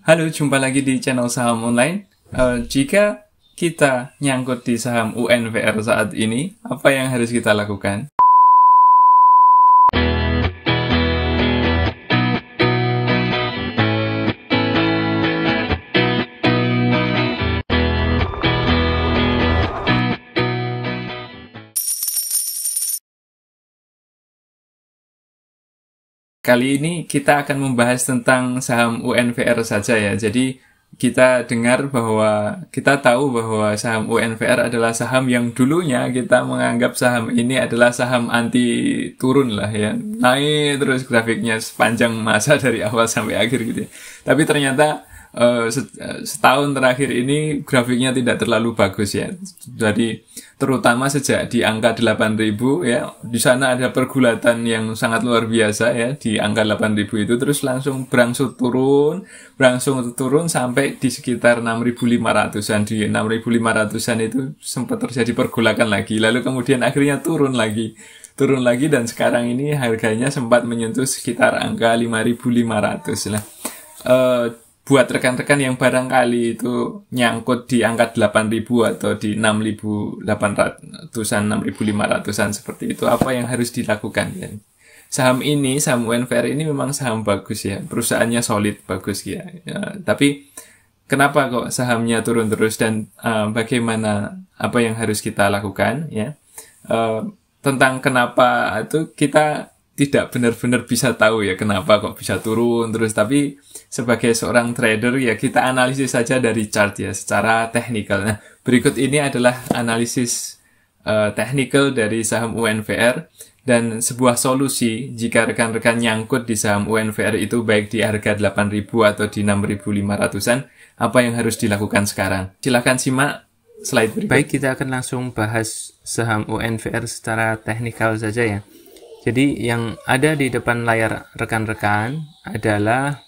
Halo, jumpa lagi di channel Saham Online. Jika kita nyangkut di saham UNVR saat ini, apa yang harus kita lakukan? Kali ini kita akan membahas tentang saham UNVR saja ya. Jadi kita tahu bahwa saham UNVR adalah saham yang dulunya kita menganggap saham ini adalah saham anti turun lah ya. Naik terus grafiknya sepanjang masa dari awal sampai akhir gitu ya. Tapi ternyata setahun terakhir ini grafiknya tidak terlalu bagus ya. Jadi terutama sejak di angka 8.000 ya, di sana ada pergulatan yang sangat luar biasa ya di angka 8.000 itu, terus langsung berangsur turun sampai di sekitar 6.500-an. Di 6.500-an itu sempat terjadi pergolakan lagi, lalu kemudian akhirnya turun lagi dan sekarang ini harganya sempat menyentuh sekitar angka 5.500 lah. Buat rekan-rekan yang barangkali itu nyangkut di angka 8.000 atau di 6.800-an, 6.500-an seperti itu, apa yang harus dilakukan ya? Saham UNVR ini memang saham bagus ya, perusahaannya solid, bagus ya. Tapi kenapa kok sahamnya turun terus dan bagaimana, apa yang harus kita lakukan ya? Tentang kenapa itu kita tidak benar-benar bisa tahu ya kenapa kok bisa turun terus, tapi sebagai seorang trader ya kita analisis saja dari chart ya secara teknikal. Nah, berikut ini adalah analisis teknikal dari saham UNVR dan sebuah solusi jika rekan-rekan nyangkut di saham UNVR itu baik di harga 8.000 atau di 6.500-an, apa yang harus dilakukan sekarang. Silakan simak slide berikut. Baik, kita akan langsung bahas saham UNVR secara teknikal saja ya. Jadi yang ada di depan layar rekan-rekan adalah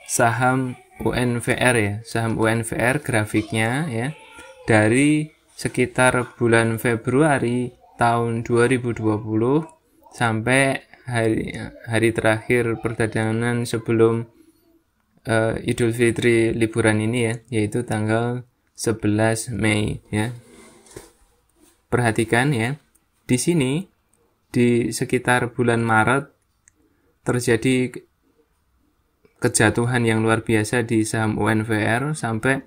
saham UNVR ya. Saham UNVR grafiknya ya dari sekitar bulan Februari tahun 2020 sampai hari terakhir perdagangan sebelum Idul Fitri liburan ini ya, yaitu tanggal 11 Mei ya. Perhatikan ya. Di sini di sekitar bulan Maret terjadi kejatuhan yang luar biasa di saham UNVR sampai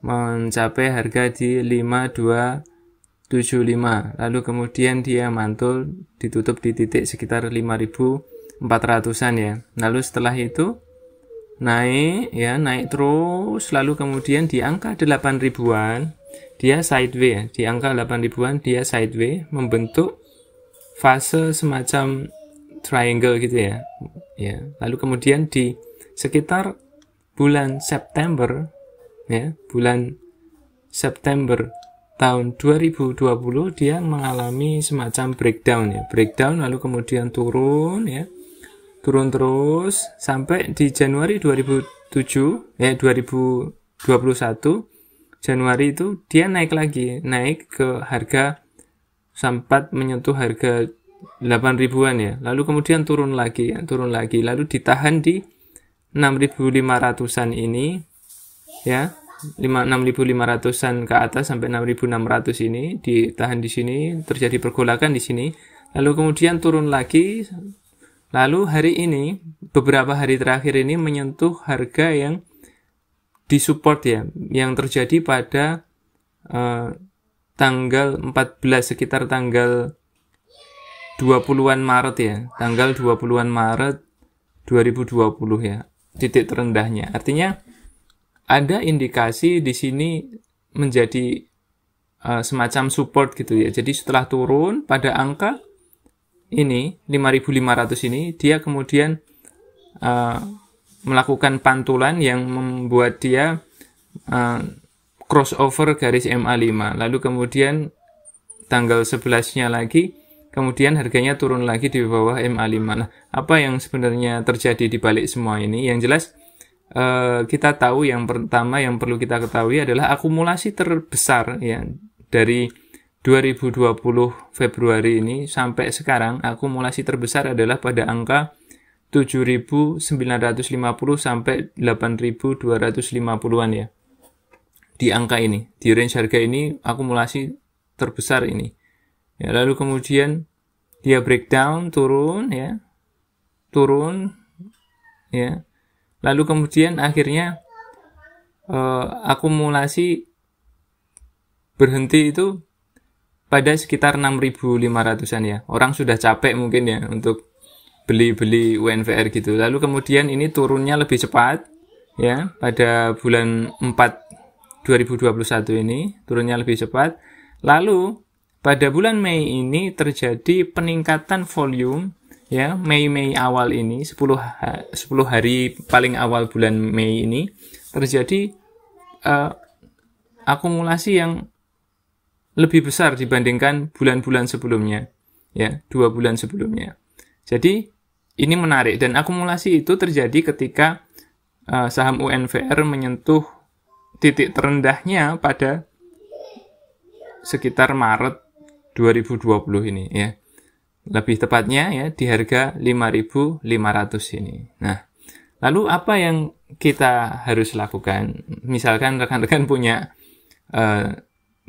mencapai harga di 5275, lalu kemudian dia mantul ditutup di titik sekitar 5.400-an ya. Lalu setelah itu naik terus, lalu kemudian di angka 8.000-an dia sideways ya. Di angka 8.000-an dia sideways membentuk fase semacam triangle gitu ya. Lalu kemudian di sekitar bulan September ya, bulan September tahun 2020 dia mengalami semacam breakdown lalu kemudian turun terus sampai di Januari 2021 Januari itu dia naik ke harga sempat menyentuh harga 8.000-an ya, lalu kemudian turun lagi lalu ditahan di 6.500-an ini ya, 6.500-an ke atas sampai 6.600 ini ditahan di sini, terjadi pergolakan di sini, lalu kemudian turun lagi, lalu hari ini beberapa hari terakhir ini menyentuh harga yang disupport ya, yang terjadi pada tanggal 14, sekitar tanggal 20-an Maret ya, tanggal 20-an Maret 2020 ya, titik terendahnya. Artinya ada indikasi di sini menjadi semacam support gitu ya. Jadi setelah turun pada angka ini 5.500 ini, dia kemudian melakukan pantulan yang membuat dia crossover garis MA5, lalu kemudian tanggal 11-nya lagi kemudian harganya turun lagi di bawah MA5. Nah, apa yang sebenarnya terjadi di balik semua ini? Yang jelas kita tahu yang pertama yang perlu kita ketahui adalah akumulasi terbesar ya dari 2020 Februari ini sampai sekarang, akumulasi terbesar adalah pada angka 7.950 sampai 8.250-an ya. Di angka ini, di range harga ini akumulasi terbesar ini. Ya, lalu kemudian dia breakdown turun ya. Turun ya. Lalu kemudian akhirnya akumulasi berhenti itu pada sekitar 6.500-an ya. Orang sudah capek mungkin ya untuk beli UNVR gitu. Lalu kemudian ini turunnya lebih cepat ya pada bulan 4 2021 ini turunnya lebih cepat. Lalu pada bulan Mei ini terjadi peningkatan volume ya. Mei awal ini 10 hari paling awal bulan Mei ini terjadi akumulasi yang lebih besar dibandingkan bulan-bulan sebelumnya ya, 2 bulan sebelumnya. Jadi ini menarik, dan akumulasi itu terjadi ketika saham UNVR menyentuh titik terendahnya pada sekitar Maret 2020 ini ya. Lebih tepatnya ya di harga 5.500 ini. Nah, lalu apa yang kita harus lakukan? Misalkan rekan-rekan punya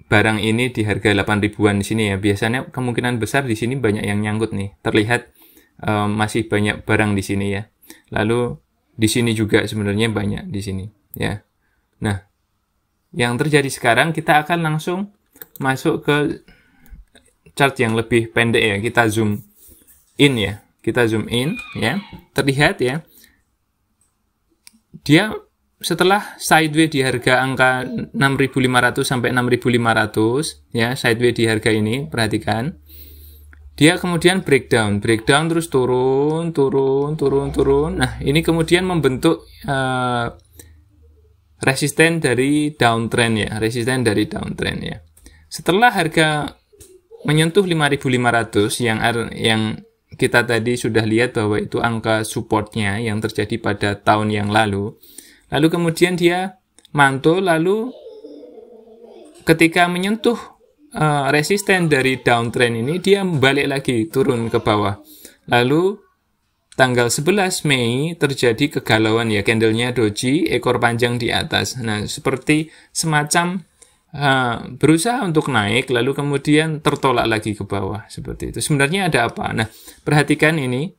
barang ini di harga 8.000-an di sini ya. Biasanya kemungkinan besar di sini banyak yang nyangkut nih. Terlihat masih banyak barang di sini ya. Lalu di sini juga sebenarnya banyak di sini ya. Nah, yang terjadi sekarang kita akan langsung masuk ke chart yang lebih pendek ya. Kita zoom in ya. Kita zoom in ya. Terlihat ya. Dia setelah sideways di harga angka 6.500 sampai 6.500 ya, sideways di harga ini, perhatikan. Dia kemudian breakdown terus turun. Nah, ini kemudian membentuk resisten dari downtrend ya, Setelah harga menyentuh 5.500 yang kita tadi sudah lihat bahwa itu angka supportnya yang terjadi pada tahun yang lalu. Lalu kemudian dia mantul, lalu ketika menyentuh resisten dari downtrend ini, dia balik lagi turun ke bawah. Lalu tanggal 11 Mei terjadi kegalauan ya, candlenya doji, ekor panjang di atas. Nah, seperti semacam berusaha untuk naik, lalu kemudian tertolak lagi ke bawah, seperti itu. Sebenarnya ada apa? Nah, perhatikan ini,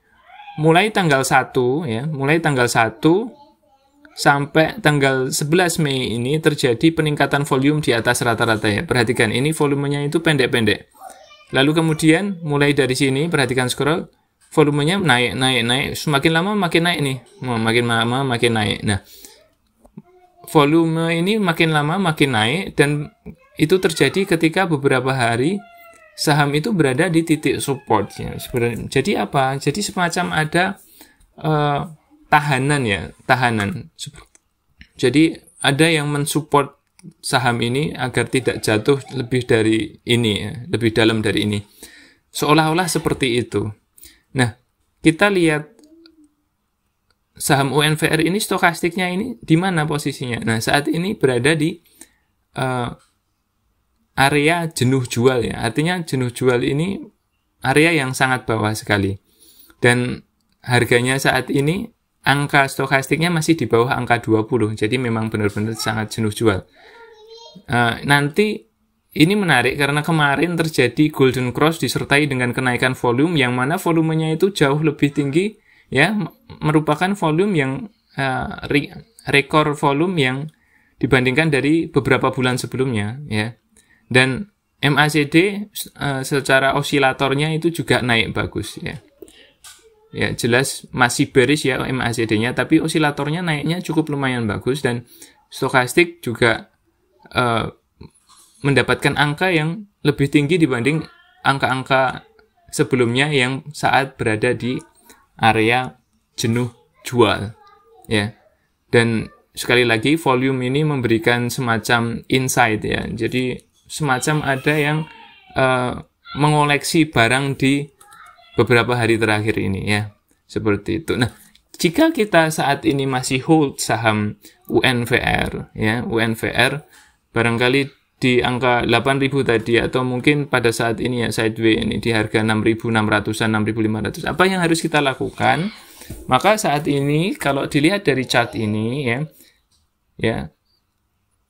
mulai tanggal 1 sampai tanggal 11 Mei ini terjadi peningkatan volume di atas rata-rata ya. Perhatikan, ini volumenya itu pendek-pendek. Lalu kemudian mulai dari sini, perhatikan scroll, volumenya naik, semakin lama makin naik nih, makin lama makin naik. Nah, volume ini makin lama makin naik, dan itu terjadi ketika beberapa hari saham itu berada di titik supportnya. Jadi apa? Jadi semacam ada tahanan. Jadi ada yang mensupport saham ini agar tidak jatuh lebih dari ini ya, lebih dalam dari ini. Seolah-olah seperti itu. Nah, kita lihat saham UNVR ini stokastiknya ini di mana posisinya? Nah, saat ini berada di area jenuh jual ya. Artinya jenuh jual ini area yang sangat bawah sekali. Dan harganya saat ini angka stokastiknya masih di bawah angka 20. Jadi memang benar-benar sangat jenuh jual. Nanti ini menarik karena kemarin terjadi golden cross disertai dengan kenaikan volume, yang mana volumenya itu jauh lebih tinggi ya, merupakan volume yang rekor volume yang dibandingkan dari beberapa bulan sebelumnya ya. Dan MACD secara osilatornya itu juga naik bagus ya. Ya, jelas masih bearish ya MACD-nya, tapi osilatornya naiknya cukup lumayan bagus, dan stokastik juga mendapatkan angka yang lebih tinggi dibanding angka-angka sebelumnya yang saat berada di area jenuh jual ya. Dan sekali lagi volume ini memberikan semacam insight ya. Jadi semacam ada yang mengoleksi barang di beberapa hari terakhir ini ya. Seperti itu. Nah, jika kita saat ini masih hold saham UNVR ya, UNVR barangkali di angka 8.000 tadi, atau mungkin pada saat ini ya sideways ini di harga 6.600-an, 6.500. Apa yang harus kita lakukan? Maka saat ini kalau dilihat dari chart ini ya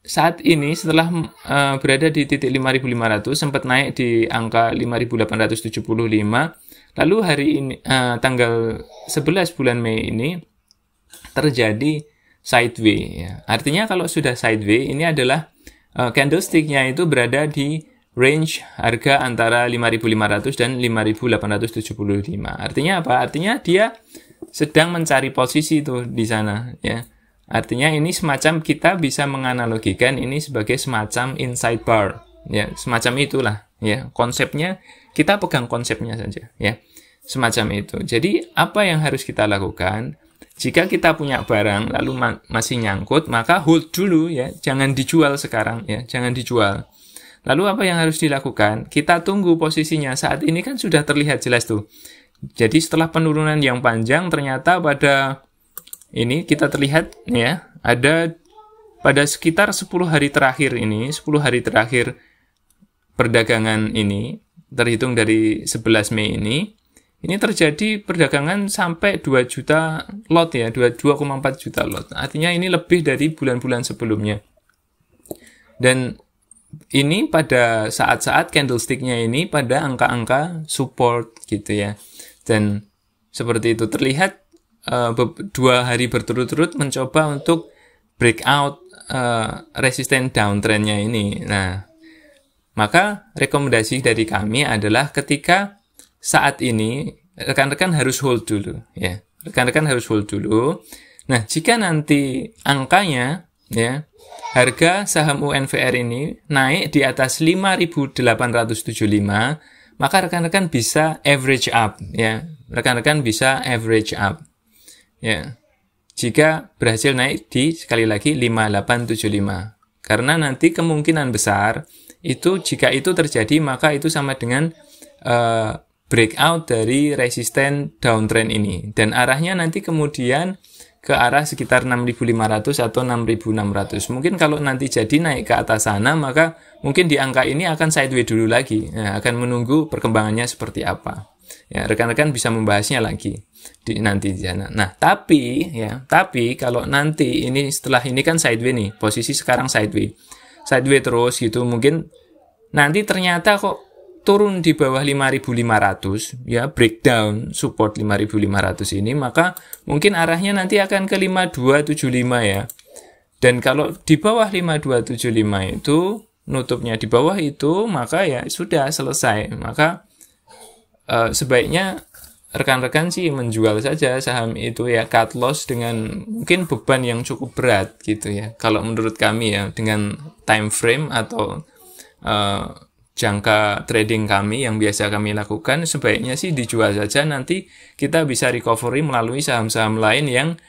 saat ini setelah berada di titik 5.500 sempat naik di angka 5.875, lalu hari ini tanggal 11 bulan Mei ini terjadi sideway ya. Artinya kalau sudah sideway ini adalah candlestick-nya itu berada di range harga antara 5.500 dan 5.875. Artinya apa? Artinya dia sedang mencari posisi itu di sana ya. Artinya ini semacam kita bisa menganalogikan ini sebagai semacam inside bar ya, semacam itulah ya. Konsepnya kita pegang konsepnya saja ya. Semacam itu. Jadi apa yang harus kita lakukan? Jika kita punya barang lalu masih nyangkut, maka hold dulu ya, jangan dijual sekarang ya, jangan dijual. Lalu apa yang harus dilakukan? Kita tunggu posisinya. Saat ini kan sudah terlihat jelas tuh. Jadi setelah penurunan yang panjang ternyata pada ini kita terlihat ya, ada pada sekitar 10 hari terakhir ini, 10 hari terakhir perdagangan ini, terhitung dari 11 Mei ini terjadi perdagangan sampai 2 juta lot ya, 2,4 juta lot. Artinya ini lebih dari bulan-bulan sebelumnya. Dan ini pada saat-saat candlestick-nya ini pada angka-angka support gitu ya. Dan seperti itu terlihat 2 hari berturut-turut mencoba untuk breakout resisten downtrend-nya ini. Nah, maka rekomendasi dari kami adalah ketika saat ini rekan-rekan harus hold dulu ya. Rekan-rekan harus hold dulu. Nah, jika nanti angkanya ya, harga saham UNVR ini naik di atas 5.875, maka rekan-rekan bisa average up ya. Rekan-rekan bisa average up. Ya, jika berhasil naik di sekali lagi 5875, karena nanti kemungkinan besar itu jika itu terjadi maka itu sama dengan breakout dari resisten downtrend ini dan arahnya nanti kemudian ke arah sekitar 6.500 atau 6.600. Mungkin kalau nanti jadi naik ke atas sana maka mungkin di angka ini akan sideways dulu lagi, ya, akan menunggu perkembangannya seperti apa. Ya, rekan-rekan bisa membahasnya lagi nanti di sana. Nah, tapi kalau nanti ini setelah ini kan sideways nih, posisi sekarang sideways terus gitu, mungkin nanti ternyata kok turun di bawah 5.500 ya, breakdown support 5.500 ini, maka mungkin arahnya nanti akan ke 5275 ya. Dan kalau di bawah 5275 itu nutupnya di bawah itu, maka ya sudah selesai. Maka sebaiknya rekan-rekan sih menjual saja saham itu ya, cut loss dengan mungkin beban yang cukup berat gitu ya. Kalau menurut kami ya, dengan time frame atau jangka trading kami yang biasa kami lakukan, sebaiknya sih dijual saja, nanti kita bisa recovery melalui saham-saham lain yang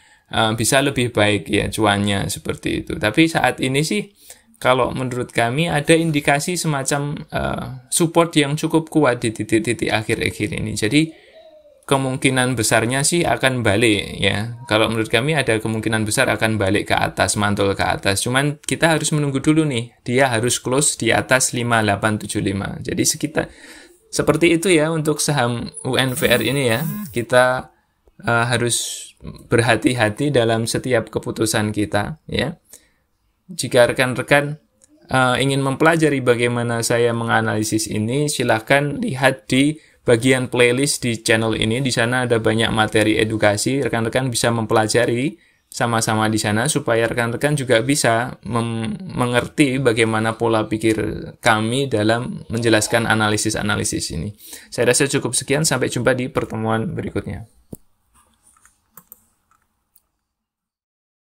bisa lebih baik ya cuannya seperti itu. Tapi saat ini sih kalau menurut kami ada indikasi semacam support yang cukup kuat di titik-titik akhir-akhir ini. Jadi kemungkinan besarnya sih akan balik ya. Kalau menurut kami ada kemungkinan besar akan balik ke atas, mantul ke atas. Cuman kita harus menunggu dulu nih. Dia harus close di atas 5875. Jadi sekitar seperti itu ya untuk saham UNVR ini ya. Kita harus berhati-hati dalam setiap keputusan kita ya. Jika rekan-rekan ingin mempelajari bagaimana saya menganalisis ini, silahkan lihat di bagian playlist di channel ini. Di sana ada banyak materi edukasi. Rekan-rekan bisa mempelajari sama-sama di sana supaya rekan-rekan juga bisa mengerti bagaimana pola pikir kami dalam menjelaskan analisis-analisis ini. Saya rasa cukup sekian. Sampai jumpa di pertemuan berikutnya.